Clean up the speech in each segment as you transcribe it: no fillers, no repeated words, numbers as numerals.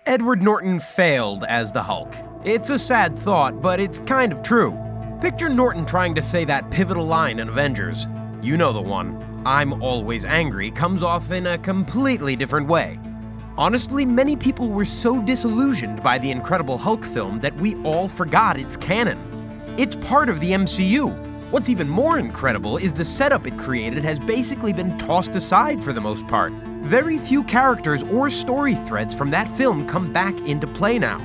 Edward Norton failed as the Hulk. It's a sad thought, but it's kind of true. Picture Norton trying to say that pivotal line in Avengers. You know the one. "I'm always angry" comes off in a completely different way. Honestly, many people were so disillusioned by the Incredible Hulk film that we all forgot it's canon. It's part of the MCU. What's even more incredible is the setup it created has basically been tossed aside for the most part. Very few characters or story threads from that film come back into play now.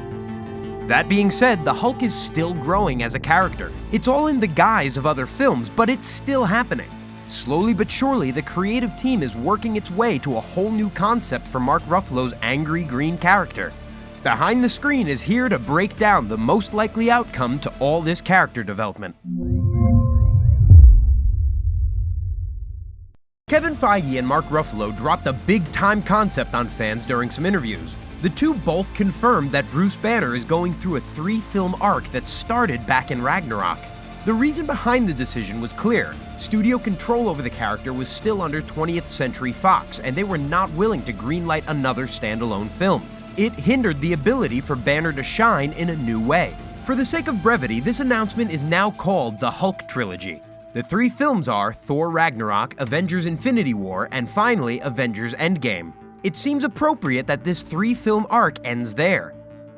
That being said, the Hulk is still growing as a character. It's all in the guise of other films, but it's still happening. Slowly but surely, the creative team is working its way to a whole new concept for Mark Ruffalo's angry green character. Behind the Screen is here to break down the most likely outcome to all this character development. Kevin Feige and Mark Ruffalo dropped a big-time concept on fans during some interviews. The two both confirmed that Bruce Banner is going through a 3-film arc that started back in Ragnarok. The reason behind the decision was clear. Studio control over the character was still under 20th Century Fox, and they were not willing to greenlight another standalone film. It hindered the ability for Banner to shine in a new way. For the sake of brevity, this announcement is now called the Hulk Trilogy. The 3 films are Thor Ragnarok, Avengers Infinity War, and finally Avengers Endgame. It seems appropriate that this 3-film arc ends there.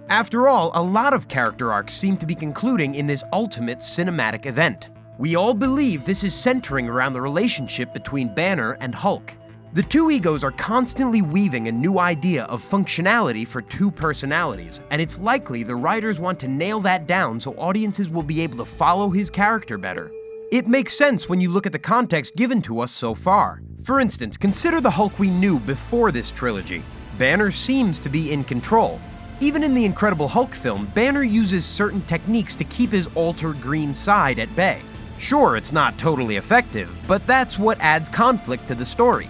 After all, a lot of character arcs seem to be concluding in this ultimate cinematic event. We all believe this is centering around the relationship between Banner and Hulk. The two egos are constantly weaving a new idea of functionality for 2 personalities, and it's likely the writers want to nail that down so audiences will be able to follow his character better. It makes sense when you look at the context given to us so far. For instance, consider the Hulk we knew before this trilogy. Banner seems to be in control. Even in the Incredible Hulk film, Banner uses certain techniques to keep his altered green side at bay. Sure, it's not totally effective, but that's what adds conflict to the story.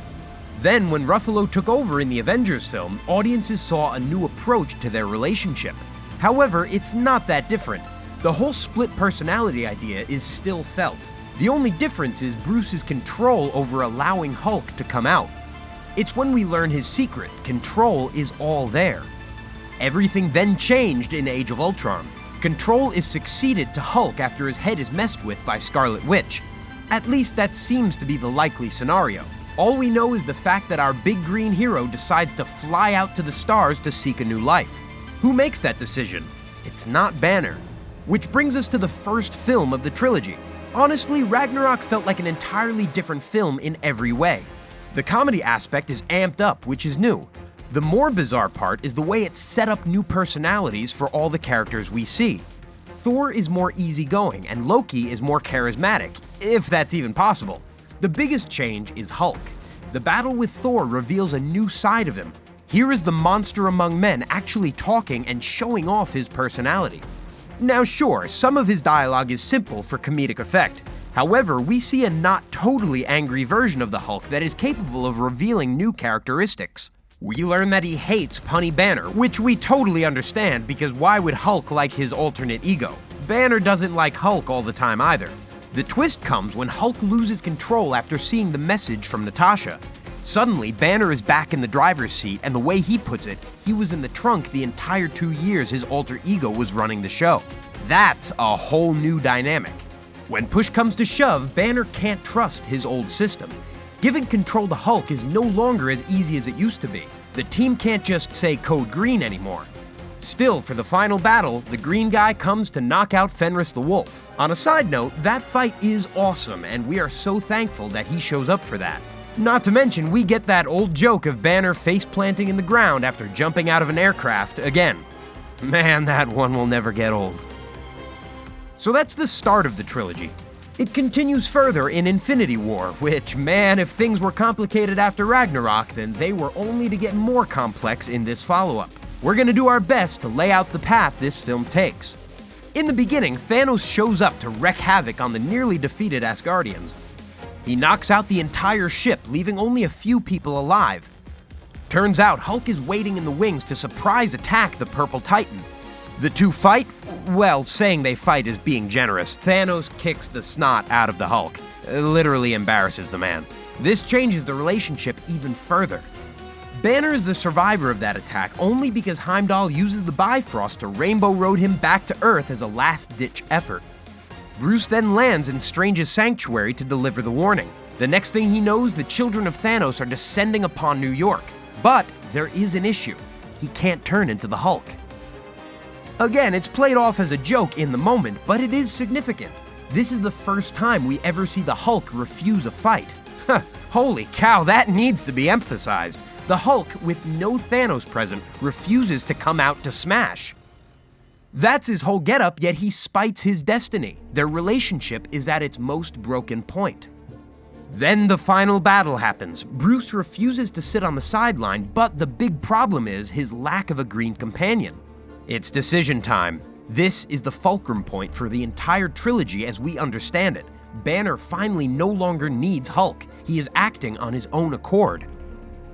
Then, when Ruffalo took over in the Avengers film, audiences saw a new approach to their relationship. However, it's not that different. The whole split personality idea is still felt. The only difference is Bruce's control over allowing Hulk to come out. It's when we learn his secret, control is all there. Everything then changed in Age of Ultron. Control is succeeded to Hulk after his head is messed with by Scarlet Witch. At least that seems to be the likely scenario. All we know is the fact that our big green hero decides to fly out to the stars to seek a new life. Who makes that decision? It's not Banner. Which brings us to the first film of the trilogy. Honestly, Ragnarok felt like an entirely different film in every way. The comedy aspect is amped up, which is new. The more bizarre part is the way it set up new personalities for all the characters we see. Thor is more easygoing, and Loki is more charismatic, if that's even possible. The biggest change is Hulk. The battle with Thor reveals a new side of him. Here is the monster among men actually talking and showing off his personality. Now sure, some of his dialogue is simple for comedic effect. However, we see a not totally angry version of the Hulk that is capable of revealing new characteristics. We learn that he hates punny Banner, which we totally understand because why would Hulk like his alternate ego? Banner doesn't like Hulk all the time either. The twist comes when Hulk loses control after seeing the message from Natasha. Suddenly, Banner is back in the driver's seat, and the way he puts it, he was in the trunk the entire 2 years his alter ego was running the show. That's a whole new dynamic. When push comes to shove, Banner can't trust his old system. Giving control to Hulk is no longer as easy as it used to be. The team can't just say code green anymore. Still, for the final battle, the green guy comes to knock out Fenris the Wolf. On a side note, that fight is awesome, and we are so thankful that he shows up for that. Not to mention, we get that old joke of Banner face-planting in the ground after jumping out of an aircraft again. Man, that one will never get old. So that's the start of the trilogy. It continues further in Infinity War, which, man, if things were complicated after Ragnarok, then they were only to get more complex in this follow-up. We're gonna do our best to lay out the path this film takes. In the beginning, Thanos shows up to wreak havoc on the nearly defeated Asgardians. He knocks out the entire ship, leaving only a few people alive. Turns out Hulk is waiting in the wings to surprise attack the Purple Titan. The two fight? Well, saying they fight is being generous. Thanos kicks the snot out of the Hulk. Literally embarrasses the man. This changes the relationship even further. Banner is the survivor of that attack only because Heimdall uses the Bifrost to Rainbow Road him back to Earth as a last-ditch effort. Bruce then lands in Strange's sanctuary to deliver the warning. The next thing he knows, the children of Thanos are descending upon New York. But there is an issue. He can't turn into the Hulk. Again, it's played off as a joke in the moment, but it is significant. This is the first time we ever see the Hulk refuse a fight. Holy cow, that needs to be emphasized. The Hulk, with no Thanos present, refuses to come out to smash. That's his whole getup, yet he spites his destiny. Their relationship is at its most broken point. Then the final battle happens. Bruce refuses to sit on the sideline, but the big problem is his lack of a green companion. It's decision time. This is the fulcrum point for the entire trilogy as we understand it. Banner finally no longer needs Hulk. He is acting on his own accord.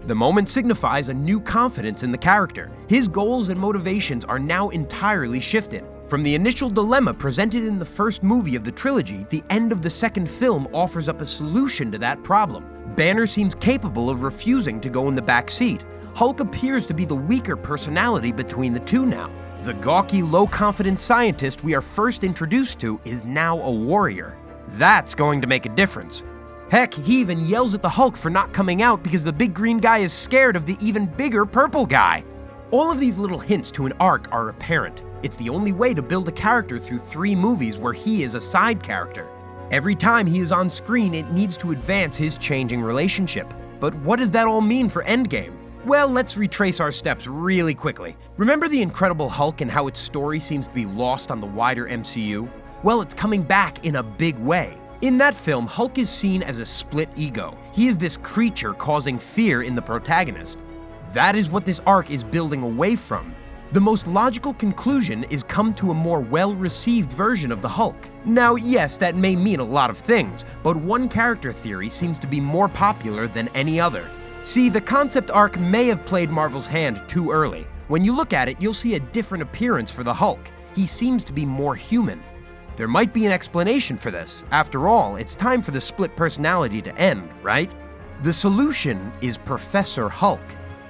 The moment signifies a new confidence in the character. His goals and motivations are now entirely shifted. From the initial dilemma presented in the first movie of the trilogy, the end of the second film offers up a solution to that problem. Banner seems capable of refusing to go in the back seat. Hulk appears to be the weaker personality between the two now. The gawky, low-confidence scientist we are first introduced to is now a warrior. That's going to make a difference. Heck, he even yells at the Hulk for not coming out because the big green guy is scared of the even bigger purple guy. All of these little hints to an arc are apparent. It's the only way to build a character through 3 movies where he is a side character. Every time he is on screen, it needs to advance his changing relationship. But what does that all mean for Endgame? Well, let's retrace our steps really quickly. Remember the Incredible Hulk and how its story seems to be lost on the wider MCU? Well, it's coming back in a big way. In that film, Hulk is seen as a split ego. He is this creature causing fear in the protagonist. That is what this arc is building away from. The most logical conclusion is come to a more well-received version of the Hulk. Now, yes, that may mean a lot of things, but one character theory seems to be more popular than any other. See, the concept arc may have played Marvel's hand too early. When you look at it, you'll see a different appearance for the Hulk. He seems to be more human. There might be an explanation for this. After all, it's time for the split personality to end, right? The solution is Professor Hulk.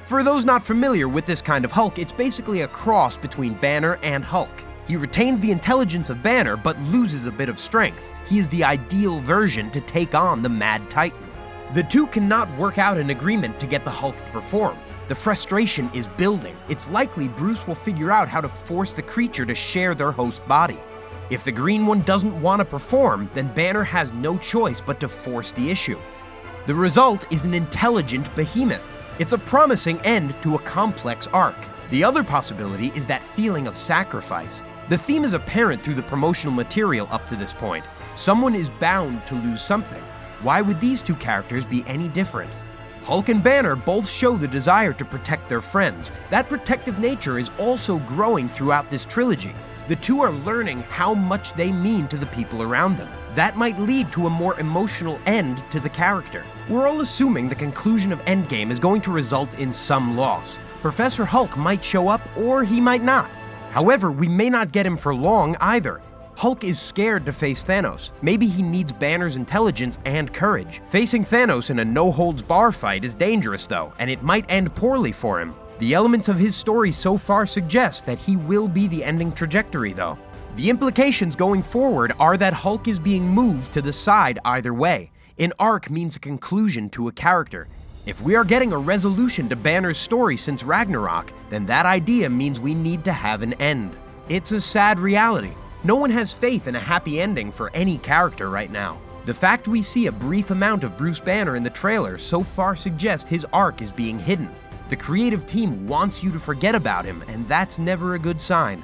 For those not familiar with this kind of Hulk, it's basically a cross between Banner and Hulk. He retains the intelligence of Banner, but loses a bit of strength. He is the ideal version to take on the Mad Titan. The two cannot work out an agreement to get the Hulk to perform. The frustration is building. It's likely Bruce will figure out how to force the creature to share their host body. If the green one doesn't want to perform, then Banner has no choice but to force the issue. The result is an intelligent behemoth. It's a promising end to a complex arc. The other possibility is that feeling of sacrifice. The theme is apparent through the promotional material up to this point. Someone is bound to lose something. Why would these two characters be any different? Hulk and Banner both show the desire to protect their friends. That protective nature is also growing throughout this trilogy. The two are learning how much they mean to the people around them. That might lead to a more emotional end to the character. We're all assuming the conclusion of Endgame is going to result in some loss. Professor Hulk might show up, or he might not. However, we may not get him for long either. Hulk is scared to face Thanos. Maybe he needs Banner's intelligence and courage. Facing Thanos in a no-holds-bar fight is dangerous though, and it might end poorly for him. The elements of his story so far suggest that he will be the ending trajectory though. The implications going forward are that Hulk is being moved to the side either way. An arc means a conclusion to a character. If we are getting a resolution to Banner's story since Ragnarok, then that idea means we need to have an end. It's a sad reality. No one has faith in a happy ending for any character right now. The fact we see a brief amount of Bruce Banner in the trailer so far suggests his arc is being hidden. The creative team wants you to forget about him, and that's never a good sign.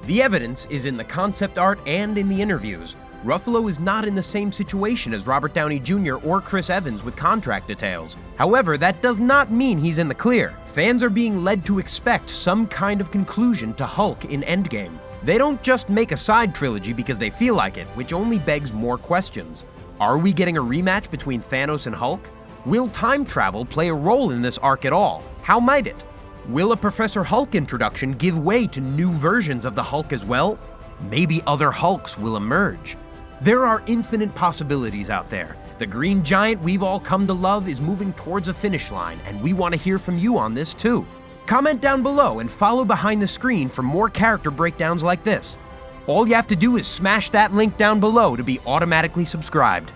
The evidence is in the concept art and in the interviews. Ruffalo is not in the same situation as Robert Downey Jr. or Chris Evans with contract details. However, that does not mean he's in the clear. Fans are being led to expect some kind of conclusion to Hulk in Endgame. They don't just make a side trilogy because they feel like it, which only begs more questions. Are we getting a rematch between Thanos and Hulk? Will time travel play a role in this arc at all? How might it? Will a Professor Hulk introduction give way to new versions of the Hulk as well? Maybe other Hulks will emerge. There are infinite possibilities out there. The Green Giant we've all come to love is moving towards a finish line, and we want to hear from you on this too. Comment down below and follow Behind the Screen for more character breakdowns like this. All you have to do is smash that link down below to be automatically subscribed.